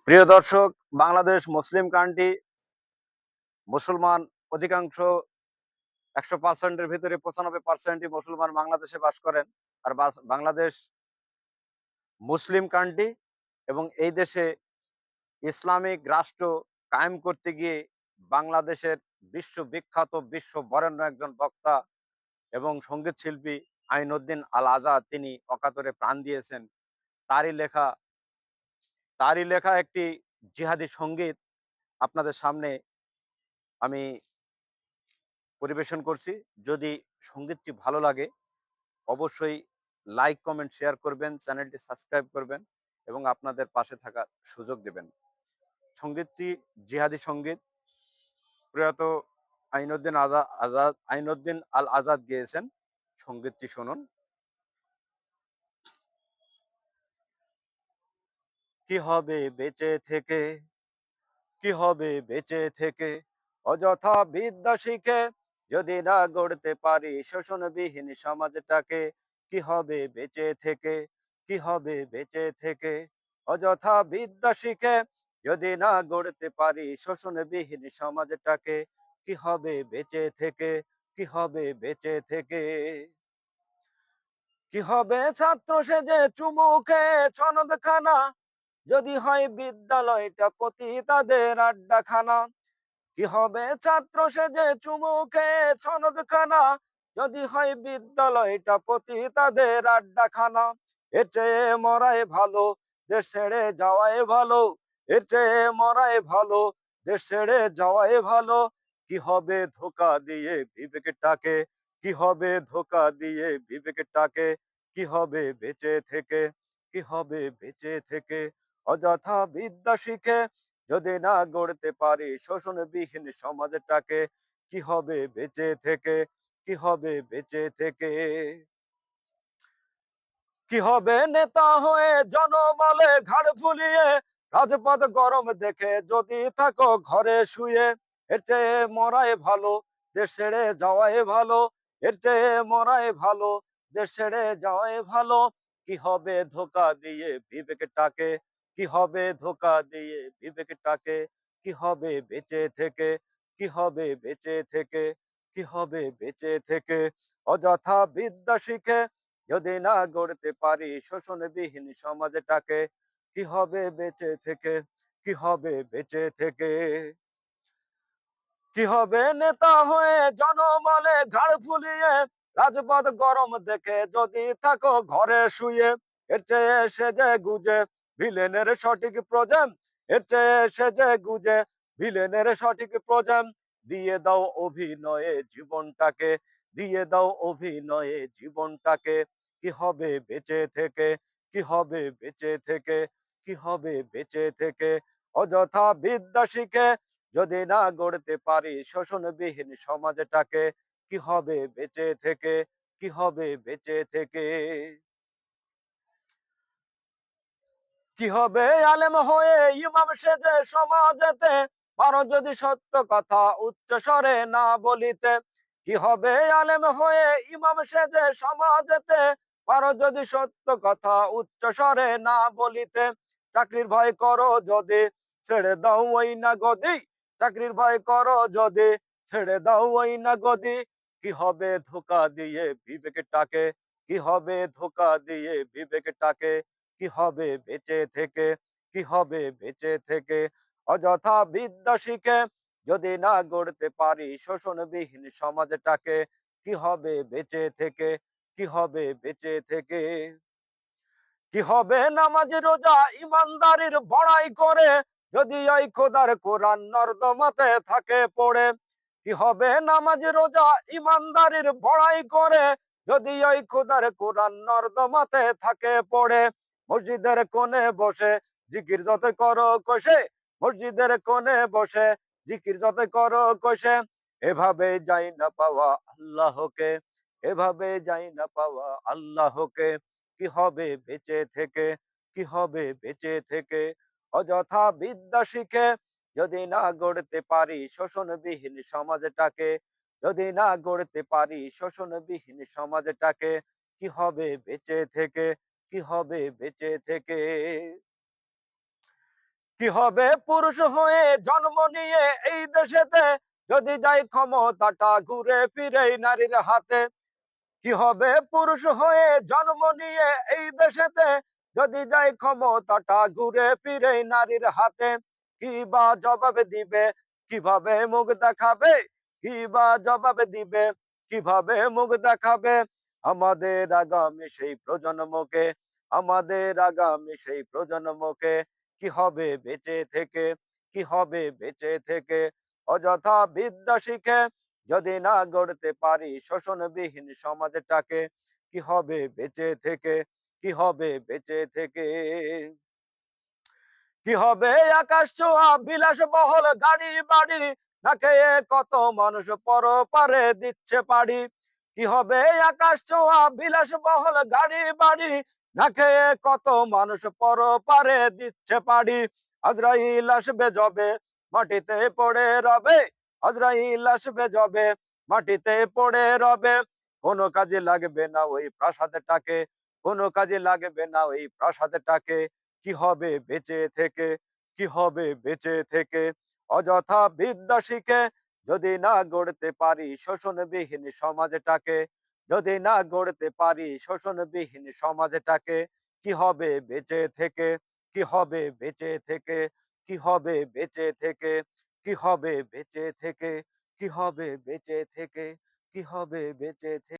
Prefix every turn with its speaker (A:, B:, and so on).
A: প্রিয় দর্শক, বাংলাদেশ মুসলিম কান্ট্রি। মুসলমান অধিকাংশ ১০০% এর ভিতরে ৯৫%ই মুসলমান বাংলাদেশে বাস করেন। আর বাংলাদেশ মুসলিম কান্ট্রি এবং এই দেশে ইসলামিক রাষ্ট্র কায়েম করতে গিয়ে বাংলাদেশের বিশ্ববিখ্যাত, বিশ্ব বরেণ্য একজন বক্তা এবং সঙ্গীত শিল্পী আইনউদ্দিন আল আজাদ তিনি অকাতরে প্রাণ দিয়েছেন। তারই লেখা তারই লেখা একটি জিহাদি সঙ্গীত আপনাদের সামনে আমি পরিবেশন করছি। যদি সঙ্গীতটি ভালো লাগে অবশ্যই লাইক, কমেন্ট, শেয়ার করবেন, চ্যানেলটি সাবস্ক্রাইব করবেন এবং আপনাদের পাশে থাকার সুযোগ দেবেন। সঙ্গীতটি জিহাদি সঙ্গীত। প্রয়াত আইনউদ্দিন আল আজাদ গেয়েছেন। সঙ্গীতটি শুনুন। কি হবে বেঁচে থেকে, কি হবে বেঁচে থেকে, অযথা বিদ্যা শিখে যদি না গড়তে পারি শোষণবিহীন সমাজটাকে। কি হবে বেঁচে থেকে, কি হবে বেঁচে থেকে, অযথা বিদ্যা শিখে যদি না গড়তে পারি শোষণবিহীন সমাজটাকে। কি হবে বেঁচে থেকে, কি হবে বেঁচে থেকে। কি হবে ছাত্র সেজে চুমু খেয়ে সনদ খানা, যদি হয় বিদ্যালয়টা পতিতাদের আড্ডাখানা। কি হবে ছাত্র সেজে চুমু খেয়ে সনদখানা, যদি হয় বিদ্যালয়টা পতিতাদের আড্ডাখানা। এর চেয়ে মরাই ভালো, দেশ ছেড়ে যাওয়াই ভালো। এর চেয়ে মরাই ভালো, দেশ ছেড়ে যাওয়াই ভালো। কি হবে ধোকা দিয়ে বিবেকটাকে, কি হবে ধোকা দিয়ে বিবেকটাকে। কি হবে বেঁচে থেকে, কি হবে বেঁচে থেকে, অযথা বিদ্যা শিখে যদি না গড়তে পারি শোষণবিহীন সমাজটাকে। কি হবে বেঁচে থেকে, কি হবে বেঁচে থেকে। কি হবে নেতা হয়ে জনবলে ঘাড় ফুলিয়ে, রাজপথ গরম দেখে যদি থাকো ঘরে শুয়ে। এর চেয়ে মরাই ভালো, দেশ ছেড়ে যাওয়াই ভালো। এর চেয়ে মরাই ভালো, দেশ ছেড়ে যাওয়াই ভালো। কি হবে ধোকা দিয়ে বিবেকটাকে, কি হবে ধোকা দিয়ে বিবেকটাকে। কি হবে বেঁচে থেকে, কি হবে বেঁচে থেকে, কি হবে বেঁচে থেকে, অযথা বিদ্যা শিখে যদি না গড়তে পারি শোষণবিহীন সমাজটাকে। কি হবে বেঁচে থেকে, কি হবে বেঁচে থেকে। কি হবে নেতা হয়ে জনবলে ঘাড় ফুলিয়ে, রাজপথ গরম দেখে যদি থাকো ঘরে শুয়ে। এর চেয়ে সেজে গুজে ভিলেনের সঠিক প্রজেম, এর চেয়ে সেজে গুজে ভিলেনের সঠিক প্রজেম। দিয়ে দাও অভিনয়ে জীবনটাকে, দিয়ে দাও অভিনয়ে জীবনটাকে। কি হবে বেঁচে থেকে, কি হবে বেঁচে থেকে, কি হবে বেঁচে থেকে, অযথা বিদ্যা শিখে যদি না গড়তে পারি শোষণবিহীন সমাজটাকে। কি হবে বেঁচে থেকে, কি হবে বেঁচে থেকে। কি হবে আলেম হয়ে ইমাম সেজে সমাজেতে, পারো যদি সত্য কথা উচ্চ স্বরে না বলিতে। কি হবে আলেম হয়ে ইমাম সেজে সমাজেতে, পারো যদি সত্য কথা উচ্চ স্বরে না বলিতে। চাকরির ভয় করো যদি ছেড়ে দাও ওই না গদি, চাকরির ভয় করো যদি ছেড়ে দাও ওই না গদি। কি হবে ধোকা দিয়ে বিবেকটাকে, কি হবে ধোকা দিয়ে বিবেকটাকে। কি হবে বেঁচে থেকে, কি হবে বেঁচে থেকে, অযথা বিদ্যা শিখে যদি না গড়তে পারি শোষণবিহীন সমাজটাকে। কি হবে বেঁচে থেকে, কি হবে বেঁচে থেকে। কি হবে নামাজ রোজা ইমানদারির বড়াই করে, যদি ওই খোদার কোরআন নর্দমাতে থাকে পড়ে। কি হবে নামাজ রোজা ইমানদারির বড়াই করে, যদি ওই খোদার কোরআন নর্দমাতে থাকে পড়ে। মসজিদের কোণে বসে জিকির যত করো কষে, মসজিদের কোণে বসে জিকির যত করো কষে। এভাবে যাই না পাওয়া আল্লাহকে, এভাবে যাই না পাওয়া আল্লাহকে। কি হবে বেঁচে থেকে, কি হবে বেঁচে থেকে, অযথা বিদ্যা শিখে যদি না গড়তে পারি শোষণবিহীন সমাজটাকে। যদি না গড়তে পারি শোষণবিহীন সমাজটাকে। কি হবে বেঁচে থেকে, কি হবে বেঁচে থেকে। কি হবে পুরুষ হয়ে জন্ম নিয়ে এই দেশেতে, যদি যাই ক্ষমতাটা ঘুরে ফিরে নারীর হাতে। কি হবে পুরুষ হয়ে জন্ম নিয়ে এই দেশেতে, যদি যাই ক্ষমতাটা ঘুরে ফিরে নারীর হাতে। কি বা জবাব দিবে, কিভাবে মুখ দেখাবে, কি বা জবাব দিবে, কিভাবে মুখ দেখাবে আমাদের আগামী সেই প্রজন্মকে, আমাদের আগামী সেই প্রজন্মকে। কি হবে বেঁচে থেকে, কি হবে বেঁচে থেকে অযথা বিদ্যা শিখে, যদি না গড়তে পারি শোষণবিহীন সমাজটাকে। কি হবে বেঁচে থেকে, কি হবে বেঁচে থেকে। কি হবে আকাশ ছোঁয়া বিলাস বহল গাড়ি বাড়ি, না খেয়ে কত মানুষ পরপারে দিচ্ছে পাড়ি। কি হবে আকাশ ছোঁয়া বিলাস বহল গাড়ি বাড়ি, না খেয়ে কত মানুষ পরপারে দিচ্ছে পাড়ি। আজরাইল আসবে যবে মাটিতে পড়ে রবে, আজরাইল আসবে যবে মাটিতে পড়ে রবে, কোনো কাজে লাগবে না ওই প্রাসাদটাকে, কোনো কাজে লাগবে না ওই প্রাসাদটাকে। কি হবে বেঁচে থেকে, কি হবে বেঁচে থেকে অযথা বিদ্যা শিখে, যদি না গড়তে পারি শোষণবিহীন সমাজটাকে, যদি না গড়তে পারি শোষণবিহীন সমাজটাকে। কি হবে বেঁচে থেকে, কি হবে বেঁচে থেকে, কি হবে বেঁচে থেকে, কি হবে বেঁচে থেকে, কি হবে বেঁচে থেকে, কি হবে বেঁচে থেকে।